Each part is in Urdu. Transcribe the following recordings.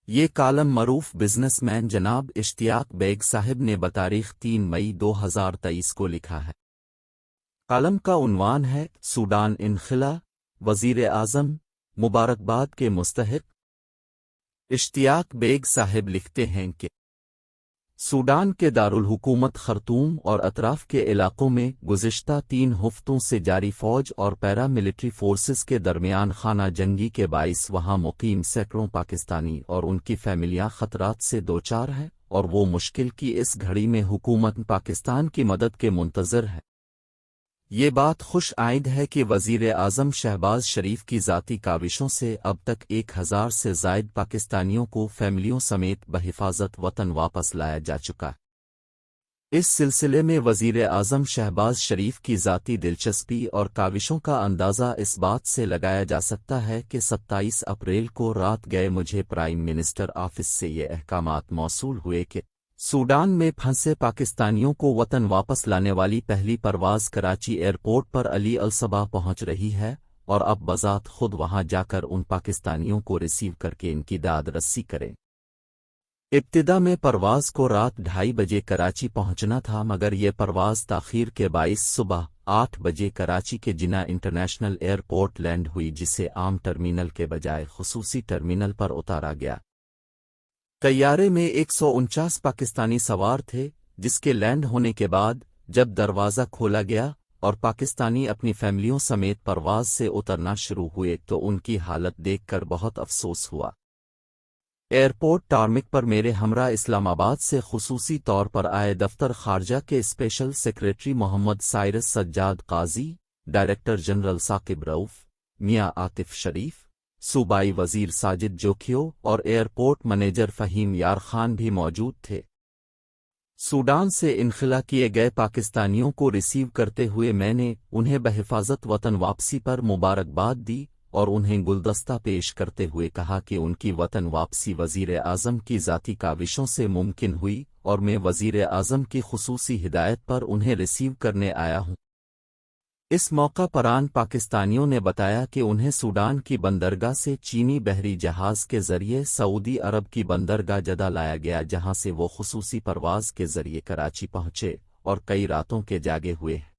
یہ کالم معروف بزنس مین جناب اشتیاق بیگ صاحب نے بتاریخ 3 مئی 2023 کو لکھا ہے۔ کالم کا عنوان ہے سوڈان انخلا، وزیر اعظم مبارکباد کے مستحق۔ اشتیاق بیگ صاحب لکھتے ہیں کہ سوڈان کے دارالحکومت خرطوم اور اطراف کے علاقوں میں گزشتہ 3 ہفتوں سے جاری فوج اور پیرا ملٹری فورسز کے درمیان خانہ جنگی کے باعث وہاں مقیم سینکڑوں پاکستانی اور ان کی فیملیاں خطرات سے دوچار ہیں، اور وہ مشکل کی اس گھڑی میں حکومت پاکستان کی مدد کے منتظر ہے۔ یہ بات خوش آئند ہے کہ وزیر اعظم شہباز شریف کی ذاتی کاوشوں سے اب تک 1000 سے زائد پاکستانیوں کو فیملیوں سمیت بحفاظت وطن واپس لایا جا چکا ہے۔ اس سلسلے میں وزیر اعظم شہباز شریف کی ذاتی دلچسپی اور کاوشوں کا اندازہ اس بات سے لگایا جا سکتا ہے کہ 27 اپریل کو رات گئے مجھے پرائم منسٹر آفس سے یہ احکامات موصول ہوئے کہ سوڈان میں پھنسے پاکستانیوں کو وطن واپس لانے والی پہلی پرواز کراچی ایئرپورٹ پر علی الصبح پہنچ رہی ہے، اور اب بذات خود وہاں جا کر ان پاکستانیوں کو ریسیو کر کے ان کی داد رسی کریں۔ ابتدا میں پرواز کو رات 2:30 بجے کراچی پہنچنا تھا، مگر یہ پرواز تاخیر کے باعث صبح 8 بجے کراچی کے جناح انٹرنیشنل ایئرپورٹ لینڈ ہوئی، جسے عام ٹرمینل کے بجائے خصوصی ٹرمینل پر اتارا گیا۔ طیارے میں 149 پاکستانی سوار تھے، جس کے لینڈ ہونے کے بعد جب دروازہ کھولا گیا اور پاکستانی اپنی فیملیوں سمیت پرواز سے اترنا شروع ہوئے تو ان کی حالت دیکھ کر بہت افسوس ہوا۔ ایئرپورٹ ٹارمک پر میرے ہمراہ اسلام آباد سے خصوصی طور پر آئے دفتر خارجہ کے اسپیشل سیکریٹری محمد سائرس سجاد قاضی، ڈائریکٹر جنرل ثاقب رؤف، میاں عاطف شریف، صوبائی وزیر ساجد جوکھیو اور ایئرپورٹ منیجر فہیم یار خان بھی موجود تھے۔ سوڈان سے انخلا کیے گئے پاکستانیوں کو ریسیو کرتے ہوئے میں نے انہیں بحفاظت وطن واپسی پر مبارکباد دی اور انہیں گلدستہ پیش کرتے ہوئے کہا کہ ان کی وطن واپسی وزیر اعظم کی ذاتی کاوشوں سے ممکن ہوئی، اور میں وزیر اعظم کی خصوصی ہدایت پر انہیں ریسیو کرنے آیا ہوں۔ اس موقع پران پاکستانیوں نے بتایا کہ انہیں سوڈان کی بندرگاہ سے چینی بحری جہاز کے ذریعے سعودی عرب کی بندرگاہ جدہ لایا گیا، جہاں سے وہ خصوصی پرواز کے ذریعے کراچی پہنچے اور کئی راتوں کے جاگے ہوئے ہیں۔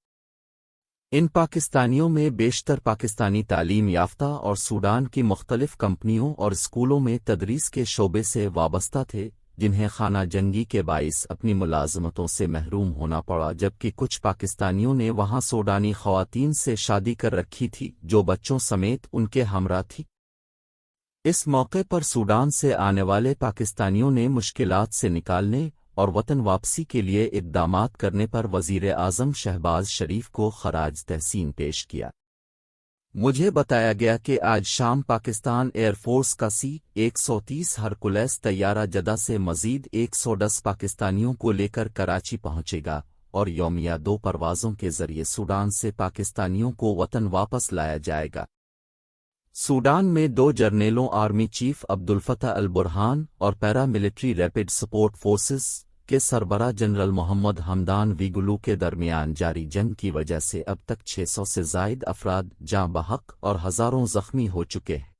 ان پاکستانیوں میں بیشتر پاکستانی تعلیم یافتہ اور سوڈان کی مختلف کمپنیوں اور اسکولوں میں تدریس کے شعبے سے وابستہ تھے، جنہیں خانہ جنگی کے باعث اپنی ملازمتوں سے محروم ہونا پڑا، جبکہ کچھ پاکستانیوں نے وہاں سوڈانی خواتین سے شادی کر رکھی تھی جو بچوں سمیت ان کے ہمراہ تھی۔ اس موقع پر سوڈان سے آنے والے پاکستانیوں نے مشکلات سے نکالنے اور وطن واپسی کے لیے اقدامات کرنے پر وزیر اعظم شہباز شریف کو خراج تحسین پیش کیا۔ مجھے بتایا گیا کہ آج شام پاکستان ایئر فورس کا C-130 ہرکولیس طیارہ جدہ سے مزید 110 پاکستانیوں کو لے کر کراچی پہنچے گا، اور یومیہ 2 پروازوں کے ذریعے سوڈان سے پاکستانیوں کو وطن واپس لایا جائے گا۔ سوڈان میں 2 جرنیلوں آرمی چیف عبدالفتاح البرہان اور پیرا ملٹری ریپڈ سپورٹ فورسز کے سربراہ جنرل محمد حمدان ویگلو کے درمیان جاری جنگ کی وجہ سے اب تک 600 سے زائد افراد جاں بحق اور ہزاروں زخمی ہو چکے ہیں۔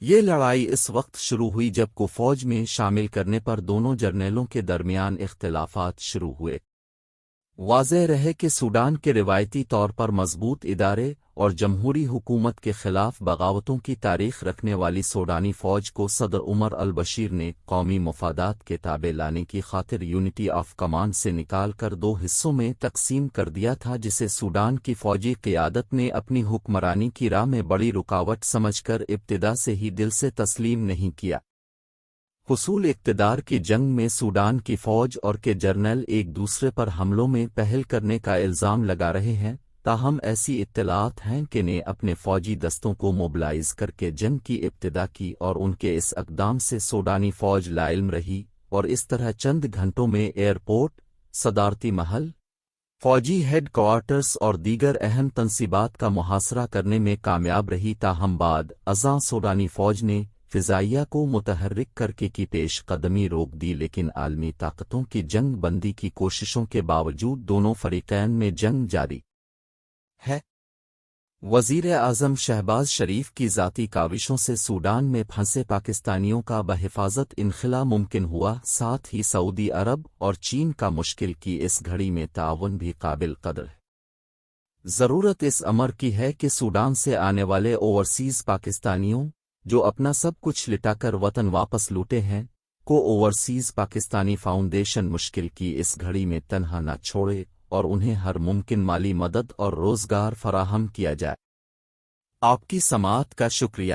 یہ لڑائی اس وقت شروع ہوئی جب کو فوج میں شامل کرنے پر دونوں جرنیلوں کے درمیان اختلافات شروع ہوئے۔ واضح رہے کہ سوڈان کے روایتی طور پر مضبوط ادارے اور جمہوری حکومت کے خلاف بغاوتوں کی تاریخ رکھنے والی سوڈانی فوج کو صدر عمر البشیر نے قومی مفادات کے تابع لانے کی خاطر یونٹی آف کمانڈ سے نکال کر 2 حصوں میں تقسیم کر دیا تھا، جسے سوڈان کی فوجی قیادت نے اپنی حکمرانی کی راہ میں بڑی رکاوٹ سمجھ کر ابتدا سے ہی دل سے تسلیم نہیں کیا۔ حصول اقتدار کی جنگ میں سوڈان کی فوج اور کے جرنیل ایک دوسرے پر حملوں میں پہل کرنے کا الزام لگا رہے ہیں، تاہم ایسی اطلاعات ہیں کہ نے اپنے فوجی دستوں کو موبلائز کر کے جنگ کی ابتدا کی، اور ان کے اس اقدام سے سوڈانی فوج لاعلم رہی اور اس طرح چند گھنٹوں میں ایئرپورٹ، صدارتی محل، فوجی ہیڈ کوارٹرز اور دیگر اہم تنصیبات کا محاصرہ کرنے میں کامیاب رہی۔ تاہم بعد ازاں سوڈانی فوج نے فضائیہ کو متحرک کر کے کی پیش قدمی روک دی، لیکن عالمی طاقتوں کی جنگ بندی کی کوششوں کے باوجود دونوں فریقین میں جنگ جاری ہے۔ وزیر اعظم شہباز شریف کی ذاتی کاوشوں سے سوڈان میں پھنسے پاکستانیوں کا بحفاظت انخلا ممکن ہوا، ساتھ ہی سعودی عرب اور چین کا مشکل کی اس گھڑی میں تعاون بھی قابل قدر ہے۔ ضرورت اس امر کی ہے کہ سوڈان سے آنے والے اوورسیز پاکستانیوں، جو اپنا سب کچھ لٹا کر وطن واپس لوٹے ہیں، کو اوورسیز پاکستانی فاؤنڈیشن مشکل کی اس گھڑی میں تنہا نہ چھوڑے اور انہیں ہر ممکن مالی مدد اور روزگار فراہم کیا جائے۔ آپ کی سماعت کا شکریہ۔